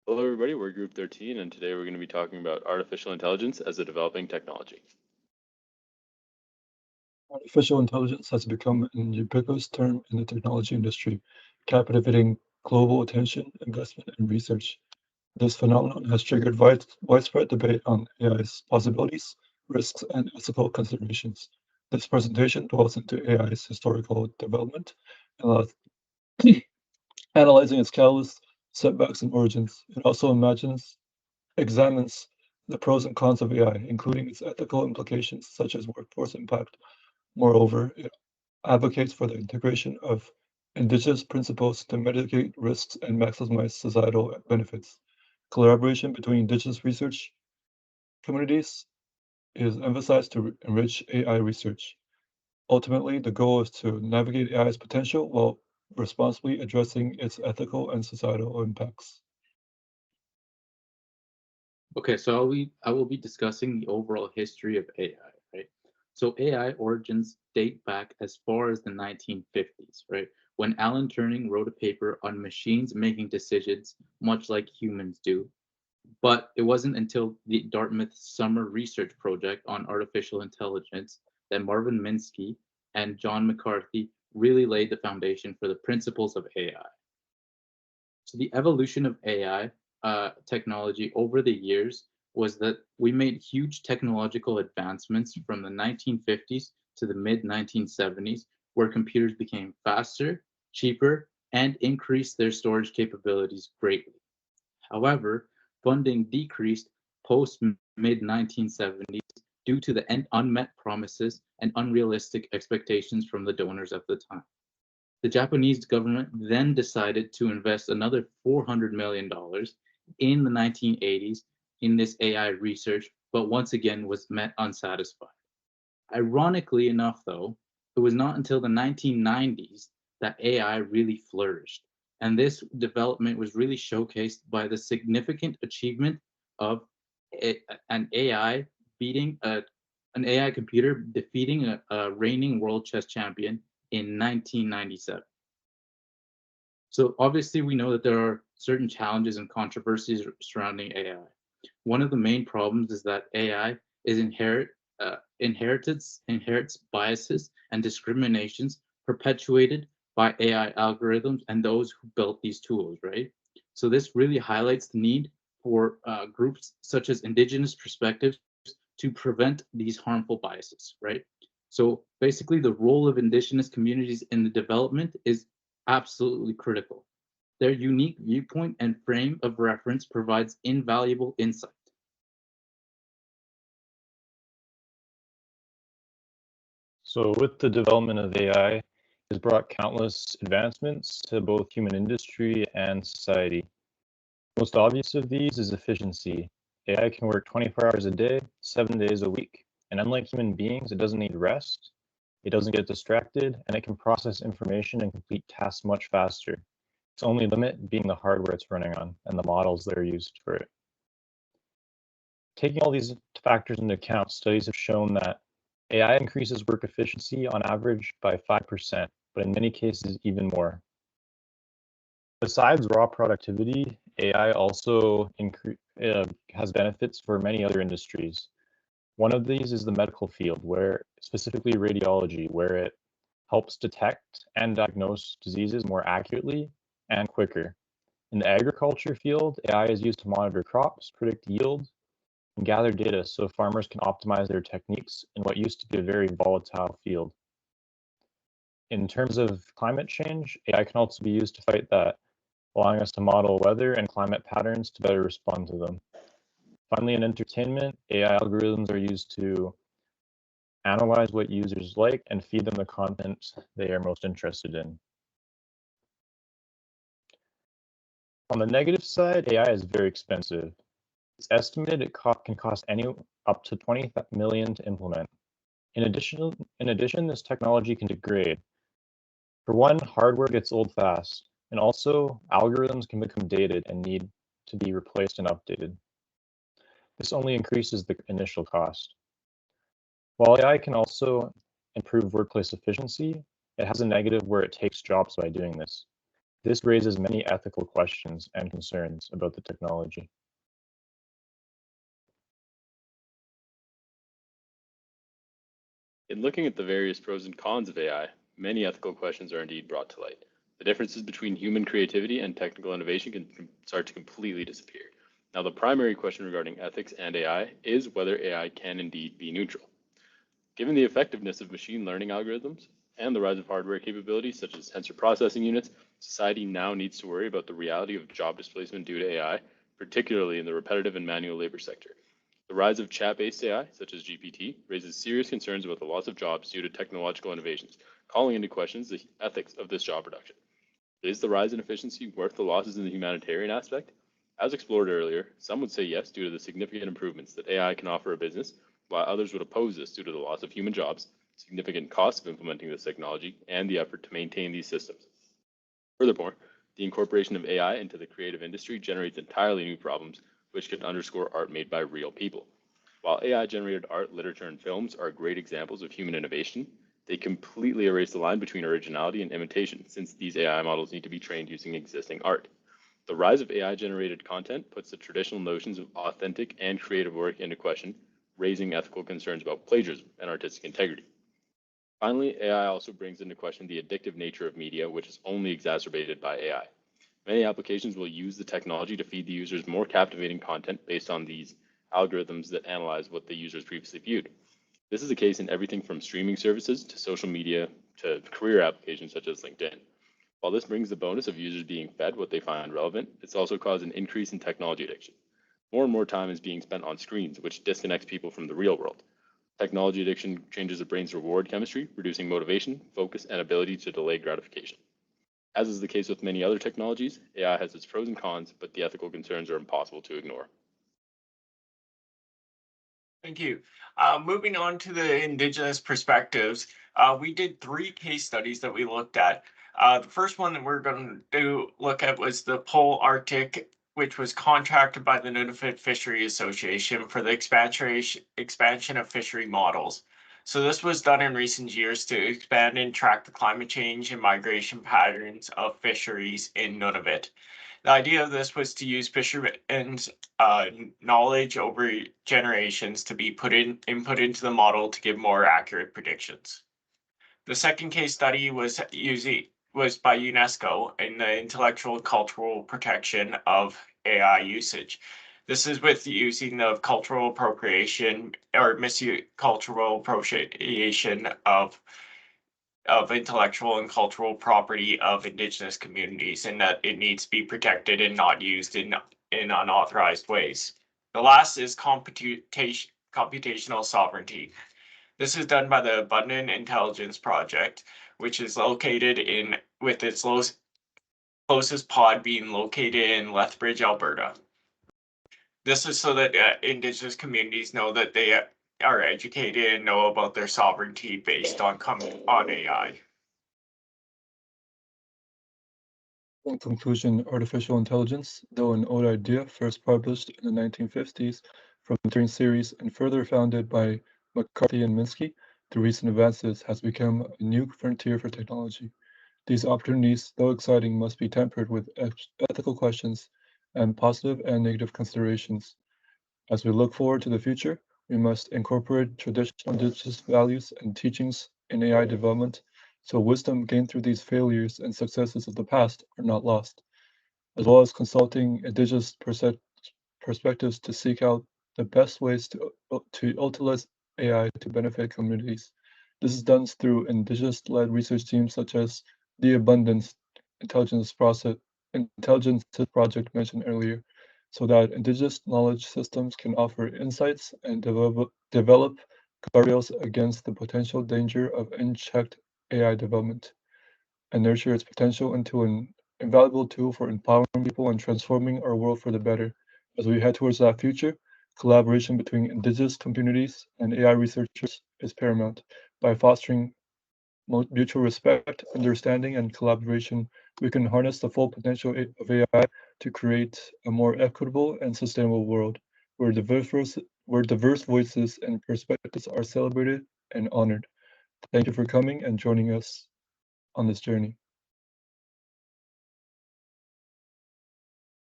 Hello, everybody. We're Group 13, and today we're going to be talking about artificial intelligence as a developing technology. Artificial intelligence has become an ubiquitous term in the technology industry, captivating global attention, investment, and research. This phenomenon has triggered widespread debate on AI's possibilities, risks, and ethical considerations. This presentation dwells into AI's historical development, uh, analyzing its catalysts, setbacks, and origins. It also examines the pros and cons of AI, including its ethical implications such as workforce impact. Moreover, it advocates for the integration of indigenous principles to mitigate risks and maximize societal benefits. Collaboration between indigenous research communities is emphasized to enrich AI research. Ultimately, the goal is to navigate AI's potential while responsibly addressing its ethical and societal impacts. Okay, so I will be discussing the overall history of AI, right? So AI origins date back as far as the 1950s, right? When Alan Turing wrote a paper on machines making decisions much like humans do. But it wasn't until the Dartmouth Summer Research Project on Artificial Intelligence that Marvin Minsky and John McCarthy really laid the foundation for the principles of AI. So the evolution of AI technology over the years was that we made huge technological advancements from the 1950s to the mid 1970s, where computers became faster, cheaper, and increased their storage capabilities greatly. However, funding decreased post mid 1970s due to the unmet promises and unrealistic expectations from the donors at the time. The Japanese government then decided to invest another $400 million in the 1980s in this AI research, but once again was met unsatisfied. Ironically enough, though, it was not until the 1990s that AI really flourished. And this development was really showcased by the significant achievement of an AI beating an AI computer defeating a reigning world chess champion in 1997. So obviously we know that there are certain challenges and controversies surrounding AI. One of the main problems is that AI is inherits biases and discriminations perpetuated by AI algorithms and those who built these tools, right? So this really highlights the need for groups such as indigenous perspectives to prevent these harmful biases, right? So basically the role of indigenous communities in the development is absolutely critical. Their unique viewpoint and frame of reference provides invaluable insight. So with the development of AI, it has brought countless advancements to both human industry and society. Most obvious of these is efficiency. AI can work 24 hours a day, 7 days a week. And unlike human beings, it doesn't need rest, it doesn't get distracted, and it can process information and complete tasks much faster. Its only limit being the hardware it's running on and the models that are used for it. Taking all these factors into account, studies have shown that AI increases work efficiency on average by 5%, but in many cases even more. Besides raw productivity, AI also has benefits for many other industries. One of these is the medical field, where specifically radiology, where it helps detect and diagnose diseases more accurately and quicker. In the agriculture field, AI is used to monitor crops, predict yield, and gather data so farmers can optimize their techniques in what used to be a very volatile field. In terms of climate change, AI can also be used to fight that, allowing us to model weather and climate patterns to better respond to them. Finally, in entertainment, AI algorithms are used to analyze what users like and feed them the content they are most interested in. On the negative side, AI is very expensive. It's estimated it can cost up to 20 million to implement. In addition, this technology can degrade. For one, hardware gets old fast, and also algorithms can become dated and need to be replaced and updated. This only increases the initial cost. While AI can also improve workplace efficiency, it has a negative where it takes jobs by doing this. This raises many ethical questions and concerns about the technology. In looking at the various pros and cons of AI, many ethical questions are indeed brought to light. The differences between human creativity and technical innovation can start to completely disappear. Now, the primary question regarding ethics and AI is whether AI can indeed be neutral. Given the effectiveness of machine learning algorithms and the rise of hardware capabilities such as tensor processing units, society now needs to worry about the reality of job displacement due to AI, particularly in the repetitive and manual labor sector. The rise of chat-based AI, such as GPT, raises serious concerns about the loss of jobs due to technological innovations, calling into question the ethics of this job reduction. Is the rise in efficiency worth the losses in the humanitarian aspect? As explored earlier, some would say yes due to the significant improvements that AI can offer a business, while others would oppose this due to the loss of human jobs, significant costs of implementing this technology, and the effort to maintain these systems. Furthermore, the incorporation of AI into the creative industry generates entirely new problems, which can underscore art made by real people. While AI-generated art, literature, and films are great examples of human innovation, they completely erase the line between originality and imitation, since these AI models need to be trained using existing art. The rise of AI-generated content puts the traditional notions of authentic and creative work into question, raising ethical concerns about plagiarism and artistic integrity. Finally, AI also brings into question the addictive nature of media, which is only exacerbated by AI. Many applications will use the technology to feed the users more captivating content based on these algorithms that analyze what the users previously viewed. This is the case in everything from streaming services to social media to career applications such as LinkedIn. While this brings the bonus of users being fed what they find relevant, it's also caused an increase in technology addiction. More and more time is being spent on screens, which disconnects people from the real world. Technology addiction changes the brain's reward chemistry, reducing motivation, focus, and ability to delay gratification. As is the case with many other technologies, AI has its pros and cons, but the ethical concerns are impossible to ignore. Thank you. Moving on to the Indigenous perspectives, we did 3 case studies that we looked at. The first one that we're going to look at was the Pole Arctic, which was contracted by the Nunavut Fishery Association for the expansion of fishery models. So this was done in recent years to expand and track the climate change and migration patterns of fisheries in Nunavut. The idea of this was to use fishermen's knowledge over generations to be input into the model to give more accurate predictions. The second case study was by UNESCO in the intellectual cultural protection of AI usage. This is with using the cultural appropriation or cultural appropriation of intellectual and cultural property of Indigenous communities, and that it needs to be protected and not used in unauthorized ways. The last is computational sovereignty. This is done by the Abundant Intelligence Project, which is located with its closest pod being located in Lethbridge, Alberta. This is so that Indigenous communities know that they are educated and know about their sovereignty based on AI. In conclusion, artificial intelligence, though an old idea first published in the 1950s from the Turing series and further founded by McCarthy and Minsky, through recent advances has become a new frontier for technology. These opportunities, though exciting, must be tempered with ethical questions and positive and negative considerations. As we look forward to the future, we must incorporate traditional Indigenous values and teachings in AI development, so wisdom gained through these failures and successes of the past are not lost, as well as consulting Indigenous perspectives to seek out the best ways to utilize AI to benefit communities. This is done through Indigenous-led research teams such as the Abundance Intelligence Project mentioned earlier, so that Indigenous knowledge systems can offer insights and develop guardrails against the potential danger of unchecked AI development, and nurture its potential into an invaluable tool for empowering people and transforming our world for the better. As we head towards that future, collaboration between Indigenous communities and AI researchers is paramount. By fostering mutual respect, understanding, and collaboration, we can harness the full potential of AI to create a more equitable and sustainable world where diverse voices and perspectives are celebrated and honored. Thank you for coming and joining us on this journey.